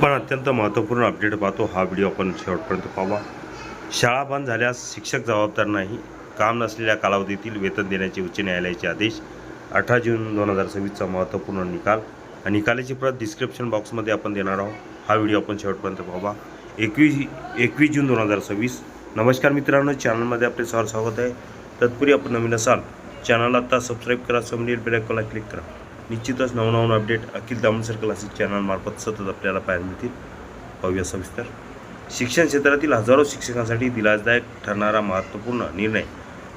पण अत्यंत महत्त्वपूर्ण अपडेट पाहतो. हा व्हिडिओ आपण शेवटपर्यंत पाहावा. शाळा बंद झाल्यास शिक्षक जबाबदार नाही. काम नसलेल्या कालावधीतील वेतन देण्याचे उच्च न्यायालयाचे आदेश. 18 जून 2026चा महत्त्वपूर्ण निकाल. निकालाची प्रत डिस्क्रिप्शन बॉक्समध्ये आपण देणार आहोत. हा व्हिडिओ आपण शेवटपर्यंत पाहावा. 21 जून 2026. नमस्कार मित्रांनो, चॅनलमध्ये आपले सहर्ष स्वागत आहे. तत्पूर्वी आपण नवीन असाल चॅनलला आता सबस्क्राईब करा, समोरील बेल आयकॉनला क्लिक करा. निश्चितच नवनवीन अपडेट अखिल दामोदर क्लासेस चॅनलमार्फत सतत आपल्याला पाहायला मिळतील. पाहूया सविस्तर. शिक्षण क्षेत्रातील हजारो शिक्षकांसाठी दिलासदायक ठरणारा महत्त्वपूर्ण निर्णय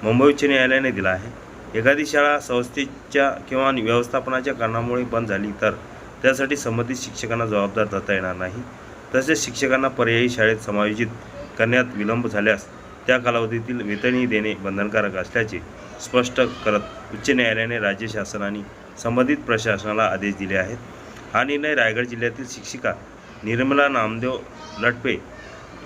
मुंबई उच्च न्यायालयाने दिला आहे. एखादी शाळा संस्थेच्या किंवा व्यवस्थापनाच्या कारणामुळे बंद झाली तर त्यासाठी संबंधित शिक्षकांना जबाबदार धरता येणार नाही. तसेच शिक्षकांना पर्यायी शाळेत समायोजित करण्यात विलंब झाल्यास त्या कालावधीतील वेतनही देणे बंधनकारक असल्याचे स्पष्ट करत उच्च न्यायालयाने राज्य शासन आणि संबंधित प्रशासनाला आदेश दिले आहेत. हा निर्णय रायगड जिल्ह्यातील शिक्षिका निर्मला नामदेव लटपे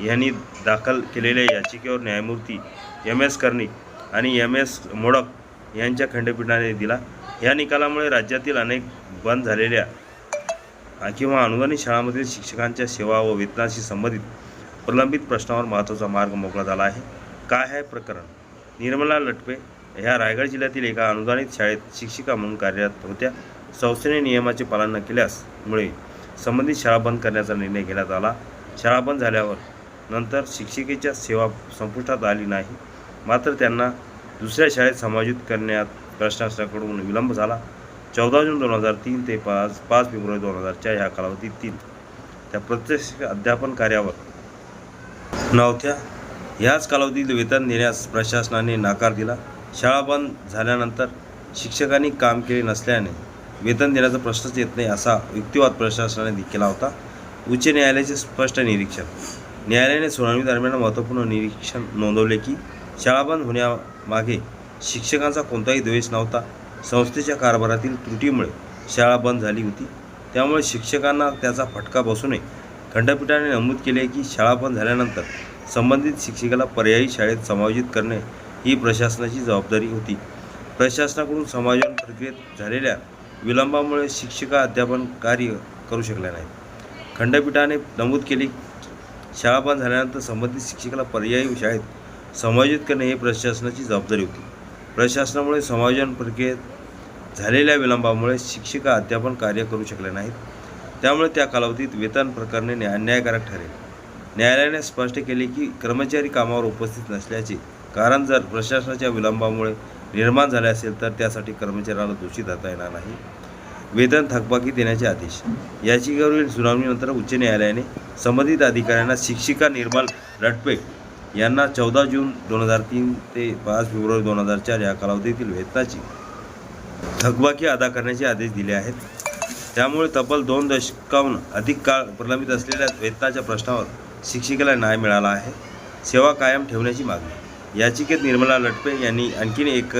यांनी दाखल केलेल्या याचिकेवर न्यायमूर्ती एम.एस. कर्णिक आणि एम.एस. मोडक यांच्या खंडपीठाने दिला. या निकालामुळे राज्यातील अनेक बंद झालेल्या किंवा अनुदानित शाळांमधील शिक्षकांच्या सेवा व वेतनाशी संबंधित प्रलंबित प्रश्नावर महत्त्वाचा मार्ग मोकळा झाला आहे. काय आहे प्रकरण? निर्मला लटपे ह्या रायगड जिल्ह्यातील एका अनुदानित शाळेत शिक्षिका म्हणून कार्यरत होत्या. संस्थेने नियमाचे पालन न केल्यामुळे संबंधित शाळा बंद करण्याचा निर्णय घेण्यात आला. शाळा बंद झाल्यावर नंतर शिक्षिकेच्या सेवा संपुष्टात आली नाही. मात्र त्यांना दुसऱ्या शाळेत समायोजित करण्यात प्रशासनाकडून विलंब झाला. 14 जून 2003 ते 5 फेब्रुवारी 2004 ह्या कालावधीतील त्या प्रत्यक्ष अध्यापन कार्यावर नव्हत्या. ह्याच कालावधीत वेतन देण्यास प्रशासनाने नकार दिला. शाळा बंद झाल्यानंतर शिक्षकांनी काम केले नसल्याने वेतन देण्याचा प्रश्नच येत नाही असा युक्तिवाद प्रशासनाने केला होता. उच्च न्यायालयाचे स्पष्ट निरीक्षण. न्यायालयाने सुनावणी दरम्यान महत्त्वपूर्ण निरीक्षण नोंदवले की शाळा बंद होण्यामागे शिक्षकांचा कोणताही द्वेष नव्हता. संस्थेच्या कारभारातील त्रुटीमुळे शाळा बंद झाली होती. त्यामुळे शिक्षकांना त्याचा फटका बसू नये. खंडपीठाने नमूद केले की शाळा बंद झाल्यानंतर संबंधित शिक्षिकेला पर्यायी शाळेत समायोजित करणे ही प्रशासनाची जबाबदारी होती. प्रशासनाकडून समायोजन प्रक्रियेत झालेल्या विलंबामुळे शिक्षिका अध्यापन कार्य करू शकल्या नाहीत. खंडपीठाने नमूद केले शाळा बंद झाल्यानंतर संबंधित शिक्षिकेला पर्यायी शाळेत समायोजित करणे ही प्रशासनाची जबाबदारी होती. प्रशासनामुळे समायोजन प्रक्रियेत झालेल्या विलंबामुळे शिक्षिका अध्यापन कार्य करू शकल्या नाहीत. त्यामुळे त्या कालावधीत वेतन प्रकरणे अन्यायकारक ठरेल. न्यायालयाने स्पष्ट केले की कर्मचारी कामावर उपस्थित नसल्याचे कारण जर प्रशासनाच्या विलंबामुळे निर्माण झाले असेल तर त्यासाठी कर्मचाऱ्याला दोषी धरता येणार नाही. वेतन थकबाकी देण्याचे आदेश. याचिकेवरील सुनावणीनंतर उच्च न्यायालयाने संबंधित अधिकाऱ्यांना शिक्षिका निर्मला लटपे यांना 14 जून 2003 ते 5 फेब्रुवारी 2004 या कालावधीतील वेतनाची थकबाकी अदा करण्याचे आदेश दिले आहेत. त्यामुळे तब्बल 2 दशकाहून अधिक काळ प्रलंबित असलेल्या वेतनाच्या प्रश्नावर शिक्षिकेला न्याय मिळाला आहे. सेवा कायम ठेवण्याची मागणी. याचिकेत निर्मला लटपे यांनी आणखीन एक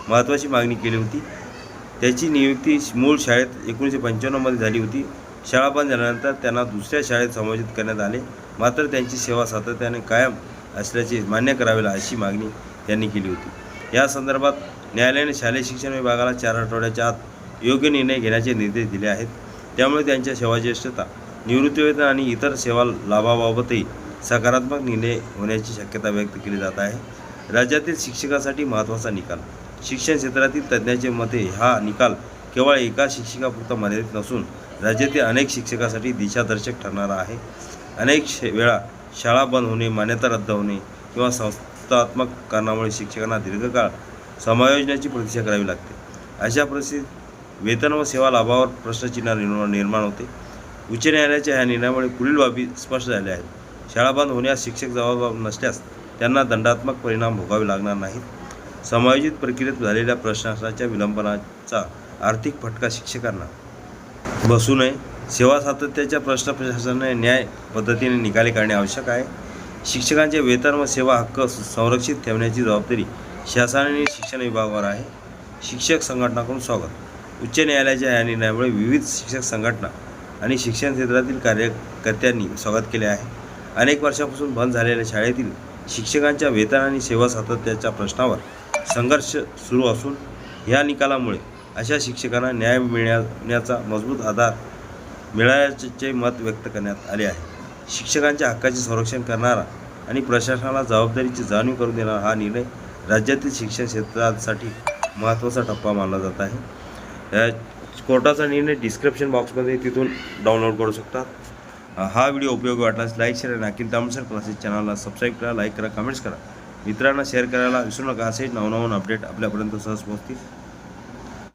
महत्त्वाची मागणी केली होती. त्याची नियुक्ती मूळ शाळेत 1995 मध्ये झाली होती. शाळा बंद झाल्यानंतर त्यांना दुसऱ्या शाळेत समायोजित करण्यात आले. मात्र त्यांची सेवा सातत्याने कायम असल्याचे मान्य करावे अशी मागणी त्यांनी केली होती. या संदर्भात न्यायालयाने शालेय शिक्षण विभागाला 4 आठवड्याच्या आत योग्य निर्णय घेण्याचे निर्देश दिले आहेत. त्यामुळे त्यांच्या सेवाज्येष्ठता, निवृत्तीवेतन आणि इतर सेवा लाभाबाबतही सकारात्मक निर्णय होण्याची शक्यता व्यक्त केली जात आहे. राज्यातील शिक्षकांसाठी महत्त्वाचा निकाल. शिक्षण क्षेत्रातील तज्ज्ञांच्या मते हा निकाल केवळ एका शिक्षकापुरता मर्यादित नसून राज्यातील अनेक शिक्षकांसाठी दिशादर्शक ठरणारा आहे. अनेक वेळा शाळा बंद होणे, मान्यता रद्द होणे किंवा संस्थात्मक कारणामुळे शिक्षकांना दीर्घकाळ समायोजनाची प्रतीक्षा करावी लागते. अशा परिस्थितीत वेतन व सेवा लाभावर प्रश्नचिन्ह निर्माण होते. उच्च न्यायालयाच्या ह्या निर्णयामुळे पुढील बाबी स्पष्ट झाल्या आहेत. शाळा बंद होण्यास शिक्षक जबाबदार नसल्यास त्यांना दंडात्मक परिणाम भोगावे लागणार नाहीत. समायोजित प्रक्रियेत झालेल्या प्रशासनाच्या विलंबनाचा आर्थिक फटका शिक्षकांना बसू नये. सेवा सातत्याच्या प्रश्न प्रशासनाने न्याय पद्धतीने निकाली काढणे आवश्यक आहे. शिक्षकांचे वेतन व सेवा हक्क संरक्षित ठेवण्याची जबाबदारी शासनाने शिक्षण विभागावर आहे. शिक्षक संघटनाकडून स्वागत. उच्च न्यायालयाच्या या निर्णयामुळे विविध शिक्षक संघटना आणि शिक्षण क्षेत्रातील कार्यकर्त्यांनी स्वागत केले आहे. अनेक वर्षांपासून बंद झालेल्या शाळेतील शिक्षकांच्या वेतन आणि सेवा सातत्याच्या प्रश्नावर संघर्ष सुरू असून या निकालामुळे अशा शिक्षकांना न्याय मिळण्याचा मजबूत आधार मिळाल्याचे मत व्यक्त करण्यात आले आहे. शिक्षकांच्या हक्काचे संरक्षण करणारा आणि प्रशासनाला जबाबदारीची जाणीव करून देणारा हा निर्णय राज्यातील शिक्षण क्षेत्रासाठी महत्त्वाचा टप्पा मानला जात आहे. या कोर्टाचा निर्णय डिस्क्रिप्शन बॉक्समध्ये तिथून डाउनलोड करू शकतात. हा व्हिडिओ उपयोगी वाटल्यास लाईक शेअर आणि अखिल तामसर क्लासेस चॅनलला सबस्क्राईब करा, लाईक करा, कमेंट्स करा. मित्रांना शेअर करायला विसरू नका. असेच नवनवीन अपडेट आपल्यापर्यंत सहज पोहोचतील.